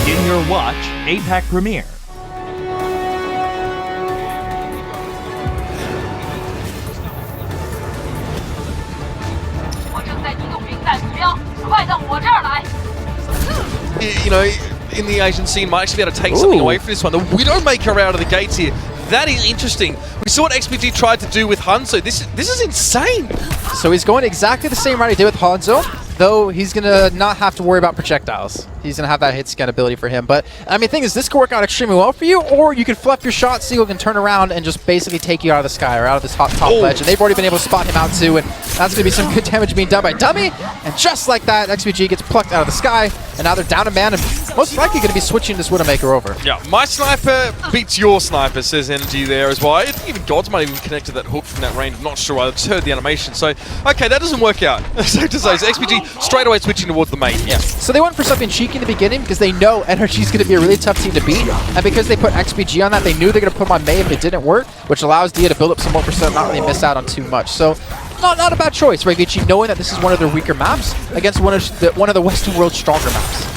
Begin your watch APAC premiere. You know, in the Asian scene, might actually be able to take something away from this one. The Widowmaker out of the gates here. That is interesting. We saw what XPG tried to do with Hanzo. This is insane. So he's going exactly the same route he did with Hanzo, though he's going to not have to worry about projectiles. He's going to have that hit scan ability for him. But, I mean, the thing is, this could work out extremely well for you, or you could fluff your shot, Seagull can turn around and just basically take you out of the sky or out of this top ledge. And they've already been able to spot him out too, and that's going to be some good damage being done by Dummy. And just like that, XPG gets plucked out of the sky, and now they're down a man and most likely going to be switching this Widowmaker over. Yeah, my sniper beats your sniper, says NRG there as well. I think even Gods might even connect to that hook from that range. I'm not sure. I just heard the animation. So, okay, that doesn't work out. So to say, so XPG straight away switching towards the main. Yeah. So they went for something cheeky in the beginning because they know NRG is going to be a really tough team to beat. And because they put XPG on that, they knew they're going to put him on Mei if it didn't work, which allows Dia to build up some more percent, not really miss out on too much. So, not a bad choice, right, ViCi, knowing that this is one of their weaker maps against one of the Western world's stronger maps.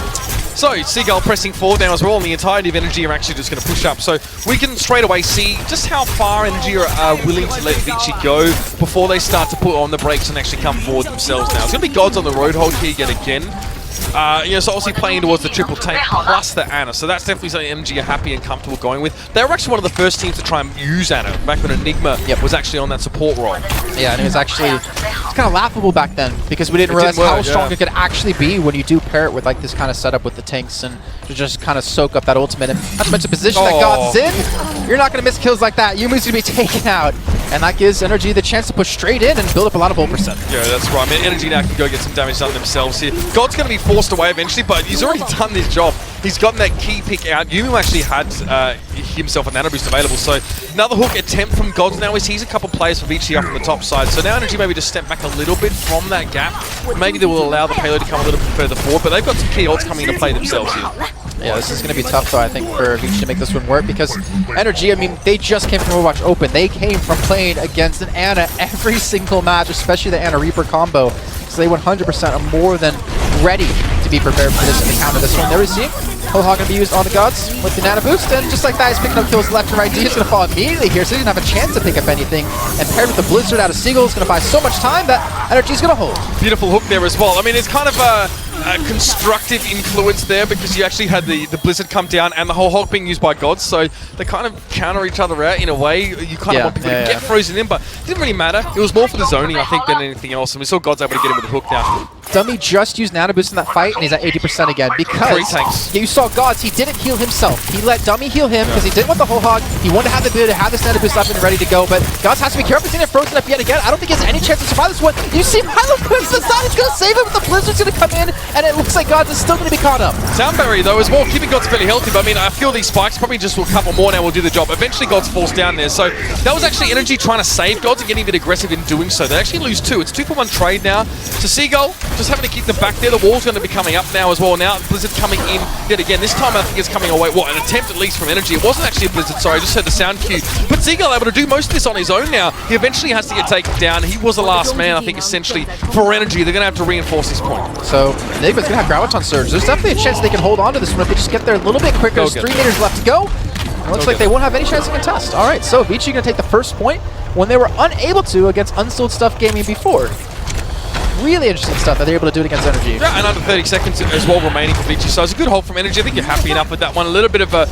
So, Seagull pressing forward now as well, and the entirety of NRG are actually just going to push up. So, we can straight away see just how far NRG are willing to let ViCi go before they start to put on the brakes and actually come forward themselves now. It's going to be Gods on the road hold here yet again. You know, so obviously playing towards the triple tank plus the Ana, so that's definitely something NRG are happy and comfortable going with. They were actually one of the first teams to try and use Ana back when Enigma was actually on that support role. Yeah, and it was actually kind of laughable back then because we didn't realize how strong it could actually be when you do pair it with like this kind of setup with the tanks and to just kind of soak up that ultimate. And not to mention position that God's in, you're not going to miss kills like that. Yumi's going to be taken out. And that gives NRG the chance to push straight in and build up a lot of ult percent. Yeah, that's right. I mean, NRG now can go get some damage done themselves here. God's going to be forced away eventually, but he's already done this job. He's gotten that key pick out. Yumi actually had himself a nano boost available, so another hook attempt from Gods now. He sees a couple players for ViCi up on the top side, so now NRG maybe just step back a little bit from that gap. Maybe they will allow the payload to come a little bit further forward, but they've got some key ults coming into play themselves here. Yeah, this is going to be tough, though, I think, for ViCi to make this one work because NRG, I mean, they just came from Overwatch Open. They came from playing against an Ana every single match, especially the Ana Reaper combo. So they 100% are more than ready to be prepared for this and to counter this one. There we see Hohog going to be used on the Gods with the nano boost, and just like that, he's picking up kills left and right. D is going to fall immediately here, so he doesn't have a chance to pick up anything. And paired with the Blizzard out of Seagull, is going to buy so much time that NRG is going to hold. Beautiful hook there as well. I mean, it's kind of a constructive influence there because you actually had the Blizzard come down and the whole Hulk being used by Gods, so they kind of counter each other out in a way. You kind of want people to get frozen in, but it didn't really matter. It was more for the zoning, I think, than anything else, and we saw Gods able to get him with the hook now. Dummy just used nano boost in that fight, and he's at 80% again because you saw Gods, he didn't heal himself. He let Dummy heal him because he didn't want the whole hog. He wanted to have the ability to have this nano boost up and ready to go, but Gods has to be careful. He's going to get frozen up yet again. I don't think he has any chance to survive this one. You see Milo puts the side, he's going to save him, but the Blizzard's going to come in, and it looks like Gods is still going to be caught up. Soundberry, though, as well, keeping Gods fairly healthy, but I mean, I feel these spikes probably just will a couple more now will do the job. Eventually, Gods falls down there, so that was actually NRG trying to save Gods and getting a bit aggressive in doing so. They actually lose two. It's 2-for-1 trade now. So Seagull just having to keep them back there. The wall's going to be coming up now as well. Now Blizzard coming in yet again. This time I think it's coming away. What, an attempt at least from NRG. It wasn't actually a Blizzard, sorry, I just heard the sound cue. But Seagull able to do most of this on his own now. He eventually has to get taken down. He was the last man, I think, essentially, for NRG. They're going to have to reinforce this point. So Enigma's going to have Graviton Surge. There's definitely a chance they can hold on to this one if they just get there a little bit quicker. There's 3 meters left to go. It looks like they won't have any chance to contest. All right, so ViCi going to take the first point when they were unable to against Unsold Stuff Gaming before. Really interesting stuff that they're able to do it against NRG. Yeah, and under 30 seconds as well remaining for ViCi. So it's a good hold from NRG. I think you're happy enough with that one. A little bit of a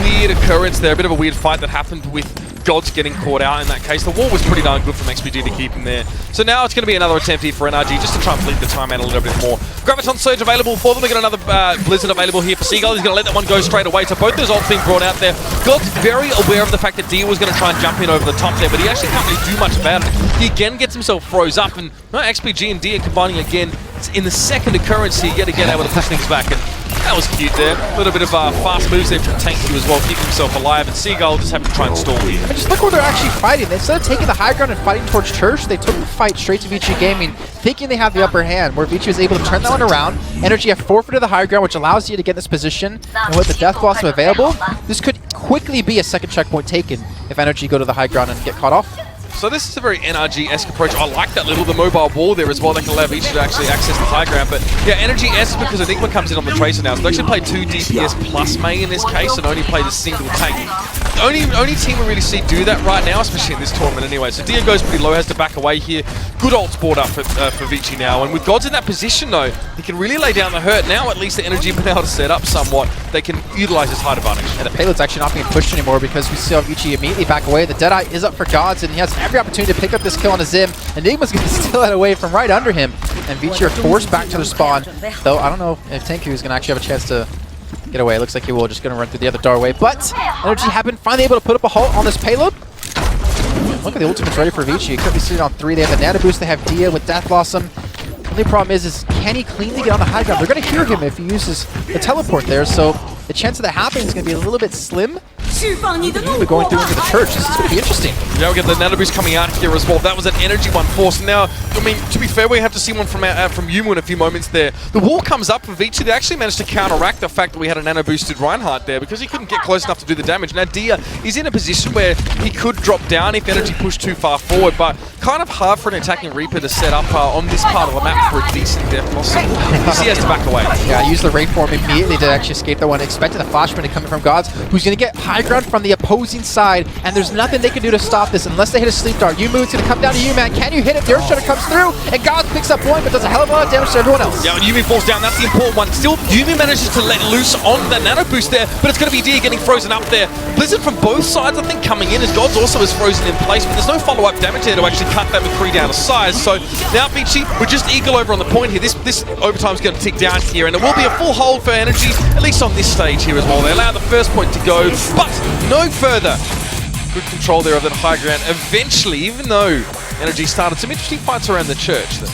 weird occurrence there, a bit of a weird fight that happened with Gods getting caught out in that case. The wall was pretty darn good from XPG to keep him there. So now it's going to be another attempt here for NRG just to try and bleed the time out a little bit more. Graviton Surge available for them. They've got another Blizzard available here for Seagull. He's going to let that one go straight away. So both those ults being brought out there. God's very aware of the fact that Dia was going to try and jump in over the top there, but he actually can't really do much about it. He again gets himself froze up, and XPG and Dia combining again in the second occurrence here, yet again able to push things back. And that was cute there. A little bit of fast moves there from Tank Q as well, keeping himself alive. And Seagull just having to try and stall here. And just look where they're actually fighting. Instead of taking the high ground and fighting towards Church, they took the fight straight to ViCi Gaming, thinking they have the upper hand, where ViCi was able to turn that one around. NRG have forfeited the high ground, which allows you to get in this position. And with the Death Blossom available, this could quickly be a second checkpoint taken if NRG go to the high ground and get caught off. So this is a very NRG-esque approach. I like that the mobile wall there as well. That can allow ViCi to actually access the high ground. But yeah, NRG-esque because Enigma comes in on the Tracer now. So they actually play 2 DPS plus May in this case and only play the single tank. The only team we really see do that right now, especially in this tournament anyway. So Dia goes pretty low, has to back away here. Good ult's brought up for ViCi now. And with Gods in that position though, he can really lay down the hurt. Now at least the NRG been able to set up somewhat. They can utilize his height advantage. And the payload's actually not being pushed anymore because we see ViCi immediately back away. The Deadeye is up for Gods and he has every opportunity to pick up this kill on a Zim. Enigma's going to steal that away from right under him. And ViCi are forced back to the spawn. Though I don't know if Tenku is going to actually have a chance to get away. It looks like he will, just going to run through the other doorway. But NRG have been finally able to put up a halt on this payload. Look at the ultimate's ready for ViCi. Currently sitting on 3. They have the Nano Boost. They have Dia with Death Blossom. The only problem is can he cleanly get on the high ground? They're going to hear him if he uses the teleport there. So the chance of that happening is going to be a little bit slim. We're going through into the church. This is going to be interesting. Yeah, we get the Nano Boost coming out here as well. That was an energy one forced. Now, I mean, to be fair, we have to see one from Yumu in a few moments there. The wall comes up for ViCi. They actually managed to counteract the fact that we had a Nano Boosted Reinhardt there because he couldn't get close enough to do the damage. Now, Dia is in a position where he could drop down if energy pushed too far forward, but kind of hard for an attacking Reaper to set up on this part of the map for a decent death loss. ViCi has to back away. Yeah, use the Ray form immediately to actually escape that one. Expected the flashman to come in from Gods, who's going to get high ground from the opposing side, and there's nothing they can do to stop this unless they hit a sleep dart. Yumu, it's going to come down to you, man. Can you hit it? The Earth Shredder comes through, and Gods picks up one, but does a hell of a lot of damage to everyone else. Yeah, when Yumu falls down, that's the important one. Still, Yumu manages to let loose on the Nano Boost there, but it's going to be Dia getting frozen up there. Blizzard from both sides, I think, coming in, as Gods also is frozen in place, but there's no follow-up damage there to actually cut that with 3 down to size. So now ViCi, we're just eagle over on the point here. This overtime's going to tick down here, and it will be a full hold for energy, at least on this stage here as well. They allow the first point to go, but no further. Good control there of that high ground. Eventually, even though energy started some interesting fights around the church there.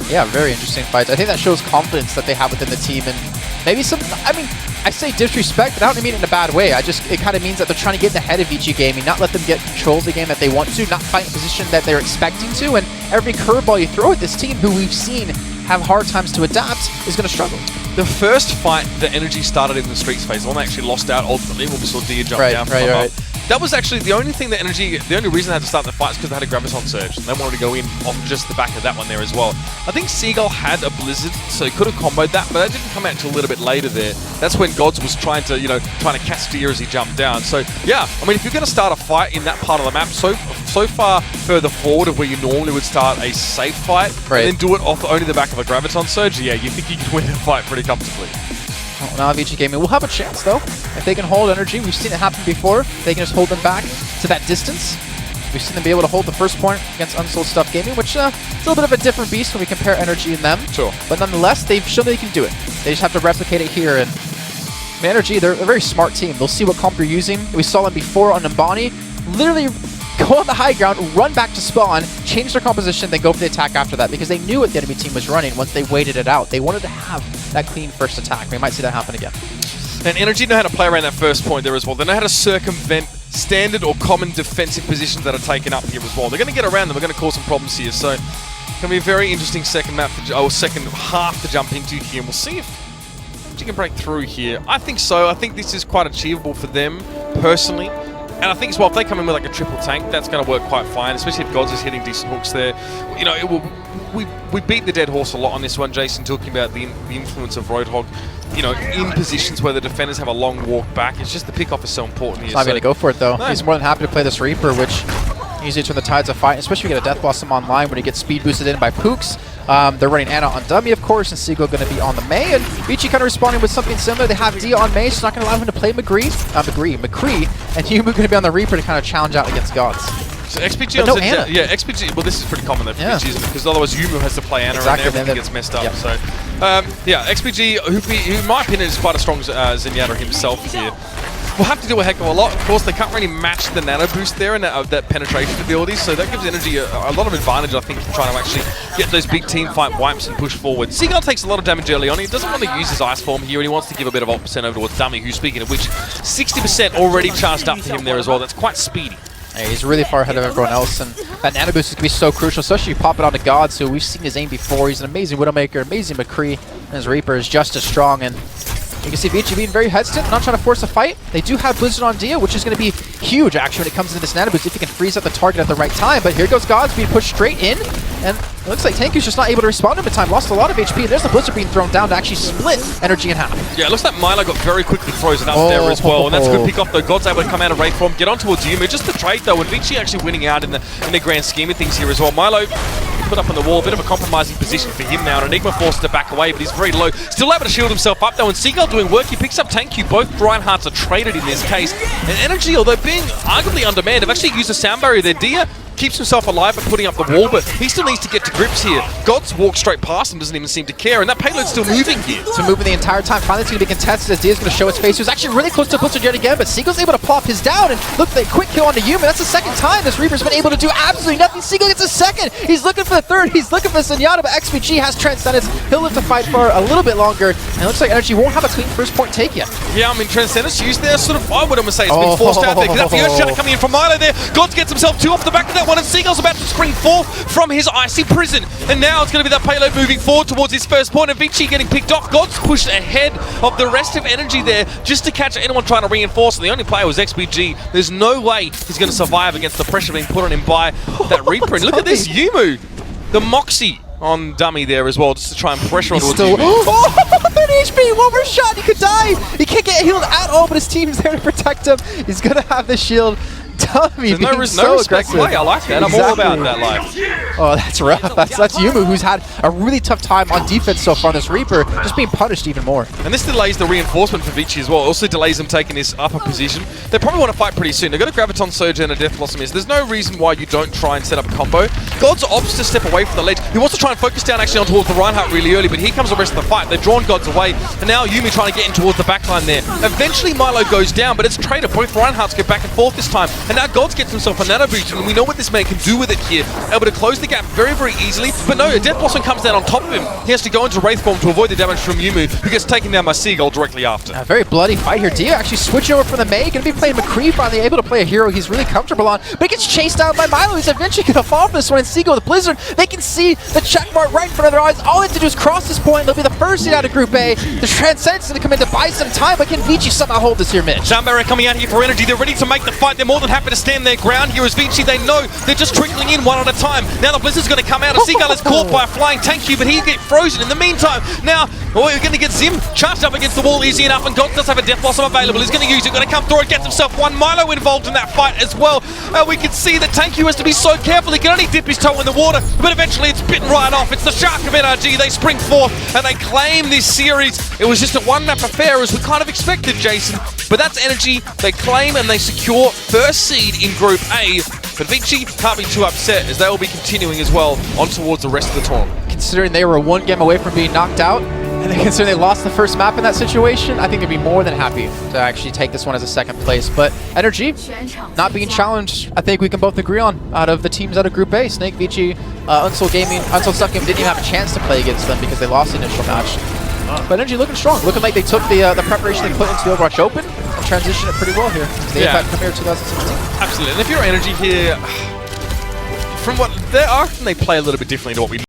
Yeah, very interesting fights. I think that shows confidence that they have within the team, and maybe some, I mean, I say disrespect, but I don't mean it in a bad way. It kind of means that they're trying to get in the head of ViCi gaming, not let them get control of the game that they want to, not fight in a position that they're expecting to, and every curveball you throw at this team, who we've seen have hard times to adapt, is going to struggle. The first fight that energy started in the streets phase, the one that actually lost out ultimately when we saw Dia jump down from above. That was actually the only thing that energy, the only reason they had to start the fight is because they had a Graviton Surge. They wanted to go in off just the back of that one there as well. I think Seagull had a Blizzard, so he could have comboed that, but that didn't come out until a little bit later there. That's when Gods was trying to catch Dia as he jumped down. So yeah, I mean, if you're going to start a fight in that part of the map, so far further forward of where you normally would start a safe fight, and then do it off only the back of a Graviton Surge, yeah, you think you can win the fight pretty comfortably. Well, now ViCi Gaming will have a chance, though. If they can hold energy, we've seen it happen before. They can just hold them back to that distance. We've seen them be able to hold the first point against Unsold Stuff Gaming, which is a little bit of a different beast when we compare energy and them. Sure. But nonetheless, they've shown they can do it. They just have to replicate it here. And NRG, they're a very smart team. They'll see what comp you're using. We saw them before on Nimbani. Literally go on the high ground, run back to spawn, change their composition, then go for the attack after that, because they knew what the enemy team was running once they waited it out. They wanted to have that clean first attack. We might see that happen again. And Energy know how to play around that first point there as well. They know how to circumvent standard or common defensive positions that are taken up here as well. They're going to get around them. They're going to cause some problems here. So it's going to be a very interesting second half to jump into here. And we'll see if Energy can break through here. I think so. I think this is quite achievable for them personally. And I think as well, if they come in with like a triple tank, that's going to work quite fine, especially if Gods is hitting decent hooks there. You know, it will. We beat the dead horse a lot on this one, Jason, talking about the influence of Roadhog. You know, in positions where the defenders have a long walk back, it's just the pickoff is so important here. He's not going to go for it, though. No. He's more than happy to play this Reaper, which usually turn the tides of fight, especially if you get a Death Blossom online when he gets speed boosted in by Pooks. They're running Ana on dummy, of course, and Seagull going to be on the Mei. And ViCi kind of responding with something similar. They have Dia on Mei, so it's not going to allow him to play McCree. And Yumu going to be on the Reaper to kind of challenge out against Gods. So XPG on Ana. Yeah, XPG. Well, this is pretty common though for ViCi, isn't it? Because otherwise Yumu has to play Ana and everything gets messed up. Yep. So, yeah, XPG, who in my opinion is quite a strong Zenyatta himself here. We'll have to do a heck of a lot. Of course, they can't really match the nano boost there and that penetration ability, so that gives Energy a lot of advantage, I think, in trying to actually get those big team fight wipes and push forward. Seagull takes a lot of damage early on. He doesn't want to use his Ice Form here, and he wants to give a bit of ult % over towards Dummy, who, speaking of which, 60% already charged up for him there as well. That's quite speedy. Yeah, he's really far ahead of everyone else, and that nano boost is going to be so crucial, especially if you pop it onto God. So we've seen his aim before. He's an amazing Widowmaker, amazing McCree, and his Reaper is just as strong. And You can see ViCi being very hesitant, not trying to force a fight. They do have Blizzard on Dia, which is going to be huge, actually, when it comes into this nano boost, if he can freeze up the target at the right time. But here goes Gods being pushed straight in, and it looks like Tanku's just not able to respond in time. Lost a lot of HP, and there's the Blizzard being thrown down to actually split NRG in half. Yeah, it looks like Milo got very quickly frozen up there as well, and that's a good pick off though. God's able to come out of Wraith form, get on towards Yumu. Just the trade though, and ViCi actually winning out in the grand scheme of things here as well. Milo put up on the wall, a bit of a compromising position for him now, and Enigma forced to back away, but he's very low. Still able to shield himself up though, and Seagull doing work. He picks up Tanku. Both Reinhardts are traded in this case, and NRG, although being arguably undermanned, have actually used a sound barrier there. Dia keeps himself alive by putting up the wall, but he still needs to get to grips here. Gods walks straight past him, doesn't even seem to care, and that payload's still moving here. So moving the entire time. Finally it's going to be contested as Dia's going to show his face. He was actually really close to Blizzard yet again, but Seagull's able to plop his down, and look, the quick kill onto Yuma. That's the second time this Reaper's been able to do absolutely nothing. Seagull gets a second. He's looking for the third. He's looking for Zenyatta, but XPG has Transcendence. He'll live to fight for a little bit longer, and it looks like NRG won't have a clean first point take yet. Yeah, I mean, Transcendence used there, sort of, I would almost say it's been forced out there. That's the Earth Shatter coming in from Milo there. Gods gets himself two off the back of that one, and Seagull's about to spring forth from his icy prison. And now it's going to be that payload moving forward towards his first point, and ViCi getting picked off. God's pushed ahead of the rest of NRG there just to catch anyone trying to reinforce, and the only player was XPG. There's no way he's going to survive against the pressure being put on him by that Reaper. And look at this, Yumu, the Moxie on dummy there as well, just to try and pressure on towards Yumu. Oh, 30 HP, one more shot, he could die. He can't get healed at all, but his team's there to protect him. He's going to have the shield. Dummy being no so respect aggressive. play. I like that. Exactly. I'm all about that life. Oh, that's rough. That's Yumu, who's had a really tough time on defense so far. This Reaper just being punished even more. And this delays the reinforcement for ViCi as well. It also delays them taking this upper position. They probably want to fight pretty soon. They've got a Graviton Surge and a Death Blossom. There's no reason why you don't try and set up a combo. Gods opts to step away from the ledge. He wants to try and focus down actually on towards the Reinhardt really early, but here comes the rest of the fight. They've drawn Gods away, and now Yumu trying to get in towards the backline there. Eventually Milo goes down, but it's traded. Both Reinhardts go back and forth this time, and now Gods gets himself a nano boost, and we know what this man can do with it here. Able to close the gap very, very easily, but no, a Death Blossom comes down on top of him. He has to go into Wraith form to avoid the damage from Yumu, who gets taken down by Seagull directly after. A very bloody fight here. Dia actually switching over from the Mei, going to be playing McCree, finally able to play a hero he's really comfortable on, but he gets chased down by Milo. He's eventually going to fall for this one, and Seagull with Blizzard, they can see the check mark right in front of their eyes. All they have to do is cross this point. They'll be the first seed out of Group A. The Transcendence going to come in to buy some time, but can ViCi somehow hold this here, Mitch? Sound barrier coming out here for NRG. They're ready to make the fight. They're more than happy to stand their ground here as ViCi. They know they're just trickling in one at a time. Now the Blizzard's going to come out. A Seagull is caught by a flying Tanku, but he get frozen. In the meantime, now we're going to get Zim charged up against the wall easy enough, and God does have a Death Blossom available. He's going to use it. Going to come through and gets himself one. Milo involved in that fight as well. We can see that Tanku has to be so careful. He can only dip his toe in the water, but eventually it's bitten right off. It's the shark of NRG. They spring forth and they claim this series. It was just a one-map affair as we kind of expected, Jason. But that's NRG. They claim and they secure first seed in Group A. But ViCi can't be too upset as they will be continuing as well on towards the rest of the tournament. Considering they were one game away from being knocked out, and considering they lost the first map in that situation, I think they'd be more than happy to actually take this one as a second place. But NRG not being challenged, I think we can both agree on out of the teams out of Group A. Snake, ViCi, Unsoul Gaming, Unsoul Sucking didn't even have a chance to play against them because they lost the initial match. But NRG looking strong, looking like they took the preparation they put into the Overwatch Open and transitioned it pretty well here. The APAC Premier 2016. Absolutely, and if you're NRG here, from what they are, they play a little bit differently to what we